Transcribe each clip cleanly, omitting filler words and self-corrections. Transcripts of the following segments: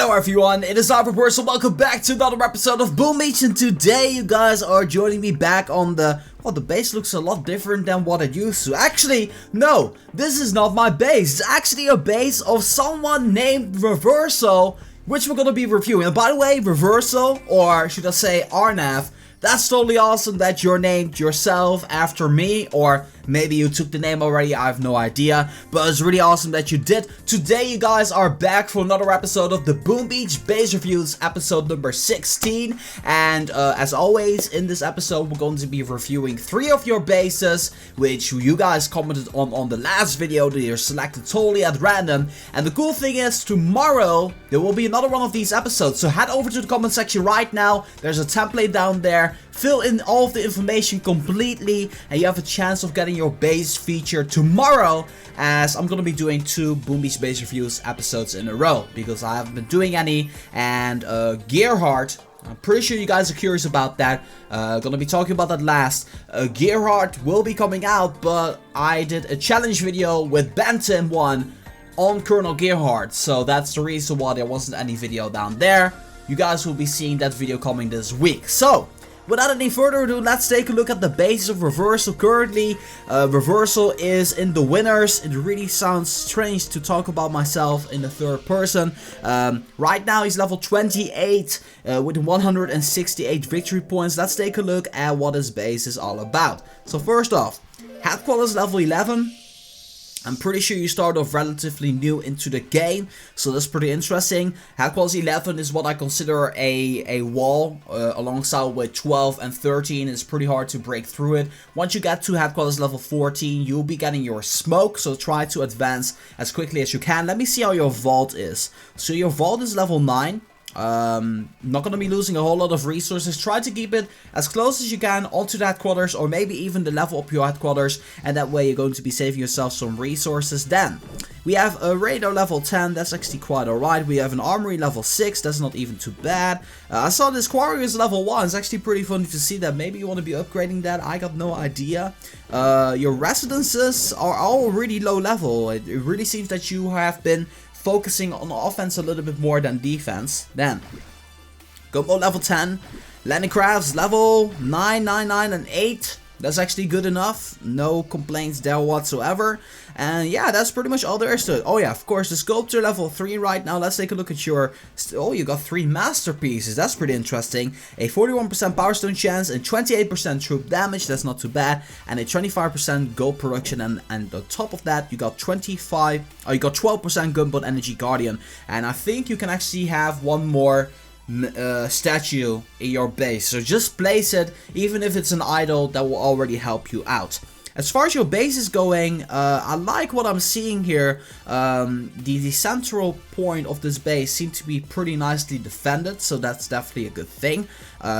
Hello everyone, it is OCReMix and welcome back to another episode of Boom Beach, and today you guys are joining me back on the... well, the base looks a lot different than what it used to. Actually, no, this is not my base. It's actually a base of someone named Reverso, which we're gonna be reviewing. And by the way, Reverso, or should I say Arnav, that's totally awesome that you're named yourself after me, or maybe you took the name already, I have no idea, but it's really awesome that you did. Today you guys are back for another episode of the Boom Beach Base Reviews, episode number 16, and as always in this episode we're going to be reviewing 3 of your bases, which you guys commented on the last video. They are selected totally at random, and the cool thing is tomorrow there will be another one of these episodes, so head over to the comment section right now. There's a template down there. Fill in all of the information completely and you have a chance of getting your base featured tomorrow, as I'm gonna be doing 2 Boom Beach Base Reviews episodes in a row because I haven't been doing any. And Gerhard, I'm pretty sure you guys are curious about that. Gonna be talking about that last. Gerhard will be coming out, but I did a challenge video with Bantam 1 on Colonel Gerhard, so that's the reason why there wasn't any video down there. You guys will be seeing that video coming this week. So without any further ado, let's take a look at the bases of Reverso. Currently, Reverso is in the winners. It really sounds strange to talk about myself in the third person. Right now he's level 28 with 168 victory points. Let's take a look at what his base is all about. So first off, headquarters level 11. I'm pretty sure you start off relatively new into the game, so that's pretty interesting. Headquarters 11 is what I consider a wall, alongside with 12 and 13. It's pretty hard to break through it. Once you get to headquarters level 14, you'll be getting your smoke, so try to advance as quickly as you can. Let me see how your vault is. So your vault is level 9. Not gonna be losing a whole lot of resources. Try to keep it as close as you can onto the headquarters, or maybe even the level up your headquarters, and that way you're going to be saving yourself some resources. Then we have a radar level 10, that's actually quite alright. We have an armory level 6, that's not even too bad. I saw this quarry is level 1, it's actually pretty funny to see that. Maybe you want to be upgrading that, I got no idea. Your residences are all really low level. It really seems that you have been focusing on offense a little bit more than defense. Then Gumbo level 10, landing crafts level 9, 9, 9 and 8. That's actually good enough, no complaints there whatsoever. And yeah, that's pretty much all there is to it. Oh yeah, of course, the sculptor level 3 right now. Let's take a look at your... oh, you got 3 masterpieces, that's pretty interesting. A 41% power stone chance and 28% troop damage, that's not too bad. And a 25% gold production, and on top of that you got 12% gunboat energy guardian. And I think you can actually have one more statue in your base, so just place it, even if it's an idol, that will already help you out. As far as your base is going, I like what I'm seeing here. The central point of this base seems to be pretty nicely defended, so that's definitely a good thing.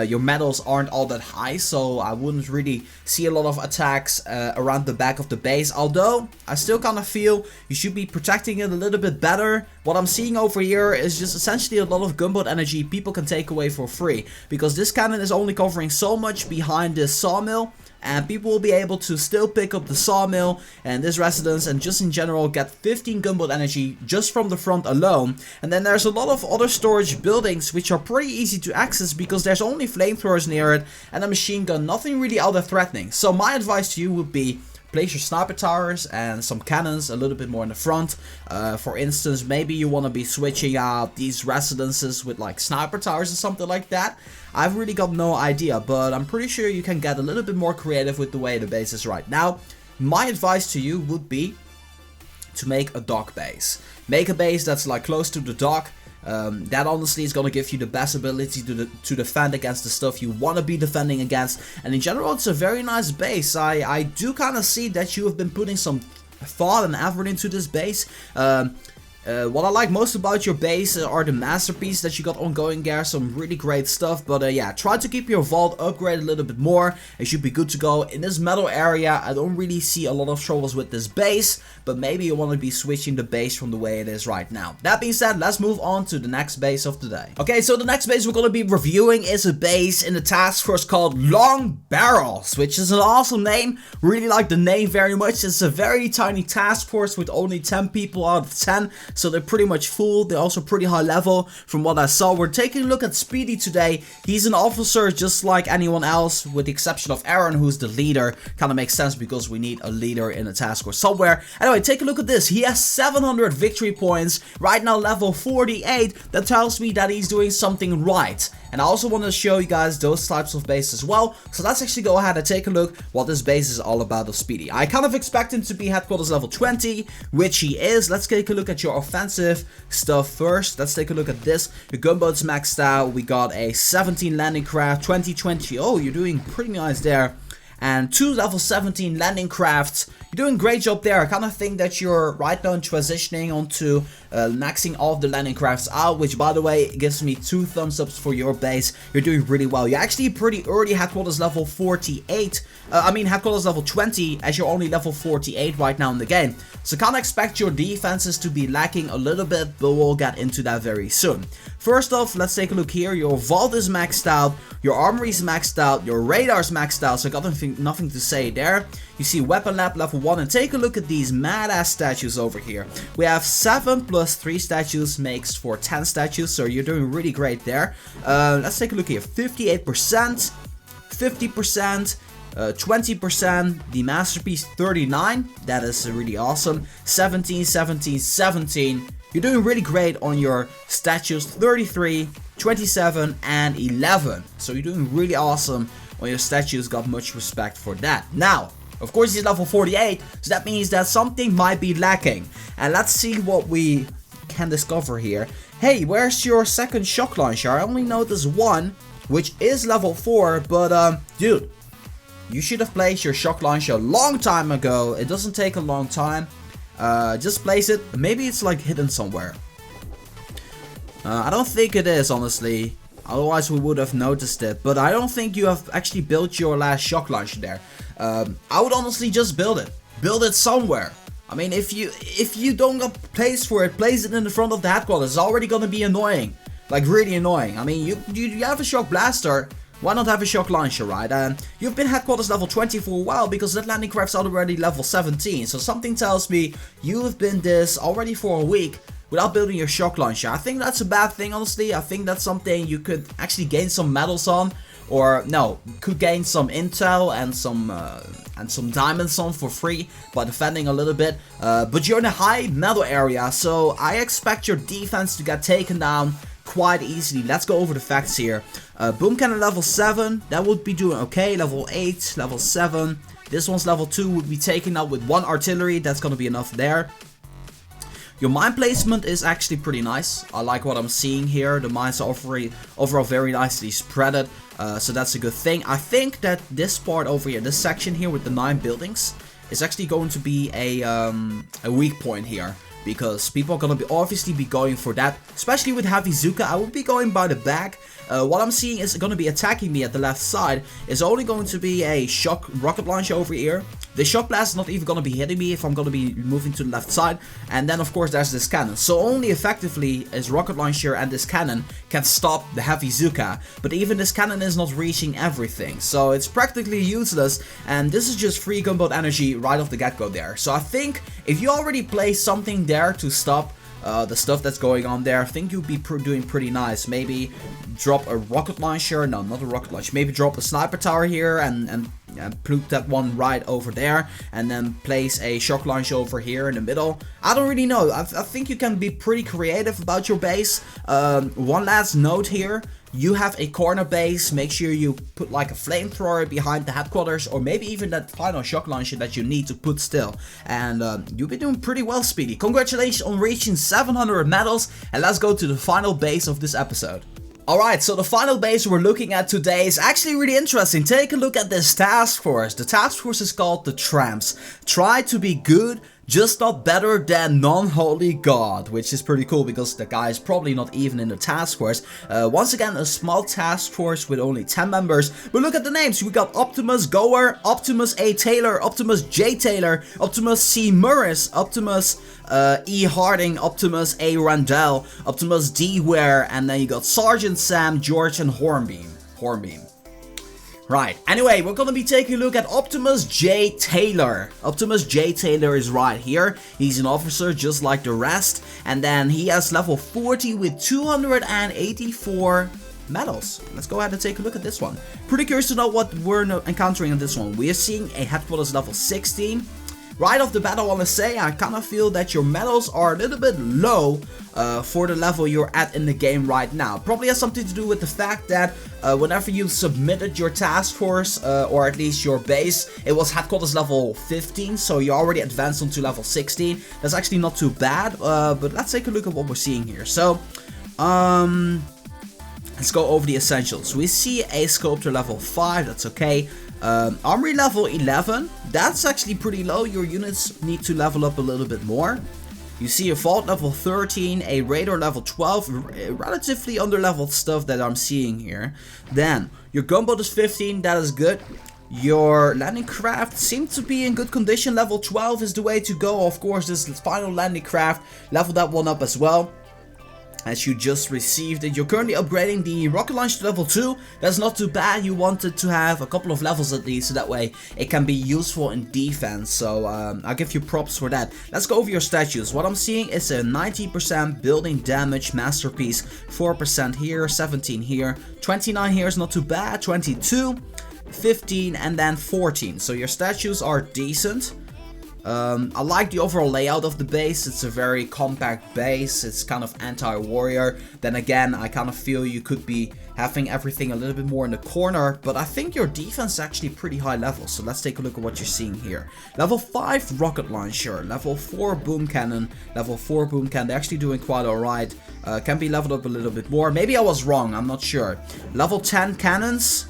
Your medals aren't all that high, so I wouldn't really see a lot of attacks around the back of the base, although I still kind of feel you should be protecting it a little bit better. What I'm seeing over here is just essentially a lot of gunboat energy people can take away for free, because this cannon is only covering so much behind this sawmill, and people will be able to still pick up the sawmill and this residence, and just in general get 15 gunboat energy just from the front alone. And then there's a lot of other storage buildings which are pretty easy to access because there's only flamethrowers near it and a machine gun, nothing really all that threatening. So my advice to you would be place your sniper towers and some cannons a little bit more in the front. For instance, maybe you want to be switching out these residences with like sniper towers or something like that. I've really got no idea, but I'm pretty sure you can get a little bit more creative with the way the base is right now. My advice to you would be to make a dock base. Make a base that's like close to the dock. That honestly is going to give you the best ability to defend against the stuff you want to be defending against. And in general, it's a very nice base. I do kind of see that you have been putting some thought and effort into this base. What I like most about your base are the masterpieces that you got ongoing there, some really great stuff. But yeah, try to keep your vault upgraded a little bit more. It should be good to go. In this metal area, I don't really see a lot of troubles with this base, but maybe you want to be switching the base from the way it is right now. That being said, let's move on to the next base of the day. Okay, so the next base we're going to be reviewing is a base in the task force called Long Barrels, which is an awesome name. Really like the name very much. It's a very tiny task force with only 10 people out of 10. so they're pretty much full. They're also pretty high level from what I saw. We're taking a look at Speedy today. He's an officer just like anyone else, with the exception of Aaron, who's the leader. Kind of makes sense because we need a leader in a task force somewhere. Anyway, take a look at this. He has 700 victory points, right now level 48. That tells me that he's doing something right. And I also want to show you guys those types of bases as well. So let's actually go ahead and take a look what this base is all about of Speedy. I kind of expect him to be headquarters level 20, which he is. Let's take a look at your offensive stuff first. Let's take a look at this. Your gunboat's maxed out. We got a 17 landing craft, 2020. Oh, you're doing pretty nice there. And 2 level 17 landing crafts. You're doing a great job there. I kind of think that you're right now transitioning onto maxing all of the landing crafts out, which by the way gives me 2 thumbs ups for your base. You're doing really well. You're actually pretty early headquarters level 48. Headquarters level 20, as you're only level 48 right now in the game. So kind of expect your defenses to be lacking a little bit, but we'll get into that very soon. First off, let's take a look here. Your vault is maxed out, your armory is maxed out, your radar's maxed out, so I got nothing to say there. You see weapon lab level 1, and take a look at these mad ass statues over here. We have 7 plus 3 statues makes for 10 statues, so you're doing really great there. Let's take a look here. 58%, 50%, 20%, the masterpiece 39, that is really awesome. 17, 17, 17. You're doing really great on your statues. 33, 27, and 11. So you're doing really awesome on your statues. Got much respect for that. Now, of course, he's level 48, so that means that something might be lacking. And let's see what we can discover here. Hey, where's your second shock launcher? I only noticed one, which is level 4, but dude, you should have placed your shock launcher a long time ago. It doesn't take a long time. Just place it. Maybe it's like hidden somewhere. I don't think it is, honestly. Otherwise we would have noticed it. But I don't think you have actually built your last shock launcher there. I would honestly just build it. Build it somewhere. I mean, if you don't got place for it, place it in the front of the headquarters. It's already gonna be annoying. Like really annoying. I mean, you have a shock blaster. Why not have a shock launcher, right? And you've been headquarters level 20 for a while because that landing craft's already level 17. So something tells me you have been this already for a week without building your shock launcher. I think that's a bad thing, honestly. I think that's something you could actually gain some medals on. Or no, could gain some intel and some diamonds on for free by defending a little bit. But you're in a high medal area, so I expect your defense to get taken down quite easily. Let's go over the facts here. Boom cannon level 7, that would be doing okay. Level 8, level 7. This one's level 2, would be taken out with 1 artillery. That's gonna be enough there. Your mine placement is actually pretty nice. I like what I'm seeing here. The mines are overall very nicely spreaded. So that's a good thing. I think that this part over here, this section here with the 9 buildings, is actually going to be a weak point here. Because people are going to obviously be going for that. Especially with Heavy Zuka, I would be going by the back. What I'm seeing is going to be attacking me at the left side. Is only going to be a shock rocket launch over here. The shock blast is not even going to be hitting me if I'm going to be moving to the left side. And then of course there's this cannon. So only effectively is rocket launcher and this cannon can stop the Heavy Zuka. But even this cannon is not reaching everything. So it's practically useless. And this is just free gunboat energy right off the get-go there. So I think if you already place something there to stop the stuff that's going on there, I think you'll be doing pretty nice. Maybe drop a rocket launcher. No, not a rocket launcher. Maybe drop a sniper tower here and put that one right over there. And then place a shock launcher over here in the middle. I don't really know. I think you can be pretty creative about your base. One last note here. You have a corner base, make sure you put like a flamethrower behind the headquarters, or maybe even that final shock launcher that you need to put still. And you've been doing pretty well, Speedy. Congratulations on reaching 700 medals, and let's go to the final base of this episode. Alright, so the final base we're looking at today is actually really interesting. Take a look at this task force. The task force is called the Tramps. Try to be good, just not better than non-holy god, which is pretty cool because the guy is probably not even in the task force. Once again, a small task force with only 10 members. But look at the names. We got Optimus Goer, Optimus A. Taylor, Optimus J. Taylor, Optimus C. Murris, Optimus E. Harding, Optimus A. Randell, Optimus D. Ware, and then you got Sergeant Sam, George, and Hornbeam. Right, anyway, we're gonna be taking a look at Optimus J. Taylor. Optimus J. Taylor is right here. He's an officer just like the rest. And then he has level 40 with 284 medals. Let's go ahead and take a look at this one. Pretty curious to know what we're encountering on this one. We are seeing a headquarters level 16. Right off the bat, I want to say, I kind of feel that your medals are a little bit low for the level you're at in the game right now. Probably has something to do with the fact that whenever you submitted your task force, or at least your base, it was headquarters level 15, so you already advanced onto level 16. That's actually not too bad, but let's take a look at what we're seeing here. So, let's go over the essentials. We see a sculptor level 5, that's okay. Armory level 11, that's actually pretty low. Your units need to level up a little bit more. You see a vault level 13, a radar level 12, relatively under-leveled stuff that I'm seeing here. Then, your gunboat is 15, that is good. Your landing craft seems to be in good condition. Level 12 is the way to go. Of course, this final landing craft, level that one up as well, as you just received it. You're currently upgrading the rocket launch to level 2. That's not too bad. You wanted to have a couple of levels at least, so that way it can be useful in defense. So I'll give you props for that. Let's go over your statues. What I'm seeing is a 90% building damage masterpiece, 4% here, 17 here, 29 here is not too bad, 22, 15, and then 14. So your statues are decent. I like the overall layout of the base. It's a very compact base. It's kind of anti-warrior. Then again, I kind of feel you could be having everything a little bit more in the corner, but I think your defense is actually pretty high level. So let's take a look at what you're seeing here. Level 5 rocket launcher, level 4 boom cannon, level 4 boom cannon. They're actually doing quite alright. Can be leveled up a little bit more. Maybe I was wrong, I'm not sure. Level 10 cannons,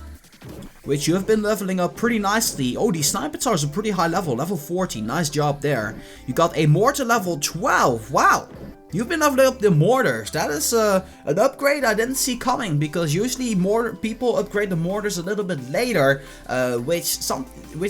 which you have been leveling up pretty nicely. Oh, these sniper towers are pretty high level. Level 40. Nice job there. You got a mortar level 12. Wow. You've been leveling up the mortars. That is an upgrade I didn't see coming, because usually people upgrade the mortars a little bit later, which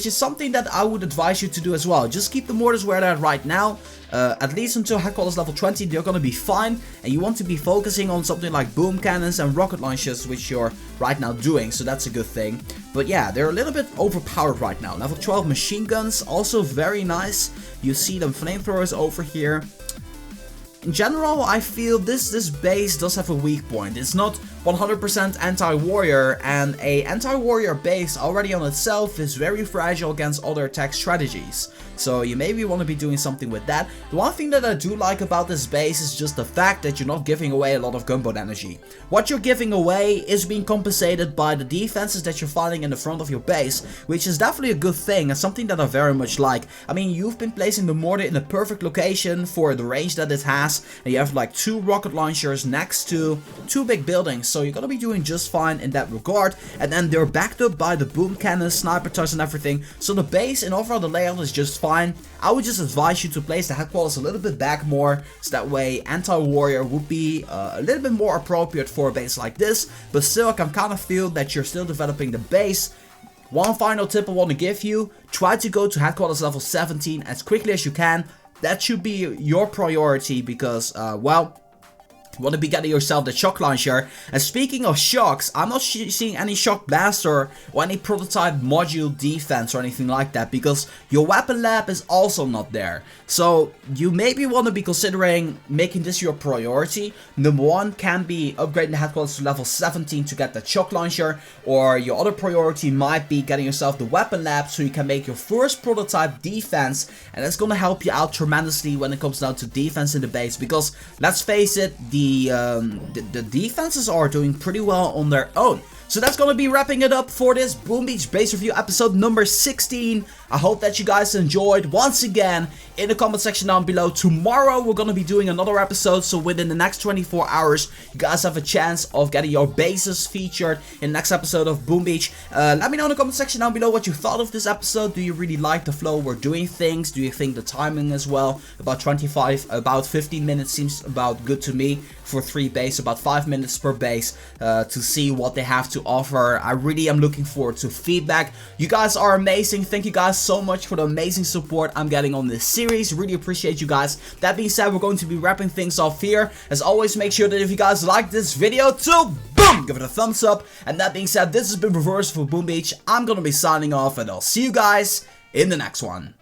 is something that I would advise you to do as well. Just keep the mortars where they're at right now. At least until headquarters level 20, they're gonna be fine, and you want to be focusing on something like boom cannons and rocket launchers, which you're right now doing, so that's a good thing. But yeah, they're a little bit overpowered right now. Level 12 machine guns, also very nice. You see them flamethrowers over here. In general, I feel this base does have a weak point. It's not 100% anti-warrior, and a anti-warrior base already on itself is very fragile against other attack strategies. So you maybe want to be doing something with that. The one thing that I do like about this base is just the fact that you're not giving away a lot of gunboat energy. What you're giving away is being compensated by the defenses that you're finding in the front of your base, which is definitely a good thing and something that I very much like. I mean, you've been placing the mortar in the perfect location for the range that it has, and you have like 2 rocket launchers next to 2 big buildings, so you're gonna be doing just fine in that regard. And then they're backed up by the boom cannons, sniper towers and everything, so the base and overall the layout is just fine. I would just advise you to place the headquarters a little bit back more, so that way anti-warrior would be a little bit more appropriate for a base like this. But still, I can kind of feel that you're still developing the base. One final tip I want to give you: try to go to headquarters level 17 as quickly as you can. That should be your priority, because well, you want to be getting yourself the shock launcher. And speaking of shocks, I'm not seeing any shock blaster or any prototype module defense or anything like that, because your weapon lab is also not there. So you maybe want to be considering making this your priority. Number 1 can be upgrading the headquarters to level 17 to get that shock launcher, or your other priority might be getting yourself the weapon lab so you can make your first prototype defense, and that's going to help you out tremendously when it comes down to defense in the base, because let's face it, the defenses are doing pretty well on their own. So that's gonna be wrapping it up for this Boom Beach base review episode number 16. I hope that you guys enjoyed. Once again, in the comment section down below, tomorrow we're gonna be doing another episode. So within the next 24 hours, you guys have a chance of getting your bases featured in the next episode of Boom Beach. Let me know in the comment section down below what you thought of this episode. Do you really like the flow we're doing things? Do you think the timing as well? About 15 minutes seems about good to me for 3 base, about 5 minutes per base to see what they have to offer. I really am looking forward to feedback. You guys are amazing. Thank you guys so much for the amazing support I'm getting on this series. Really appreciate you guys. That being said, we're going to be wrapping things off here. As always, make sure that if you guys like this video to boom! boom, give it a thumbs up. And that being said, this has been Reverse for Boom Beach. I'm gonna be signing off, and I'll see you guys in the next one.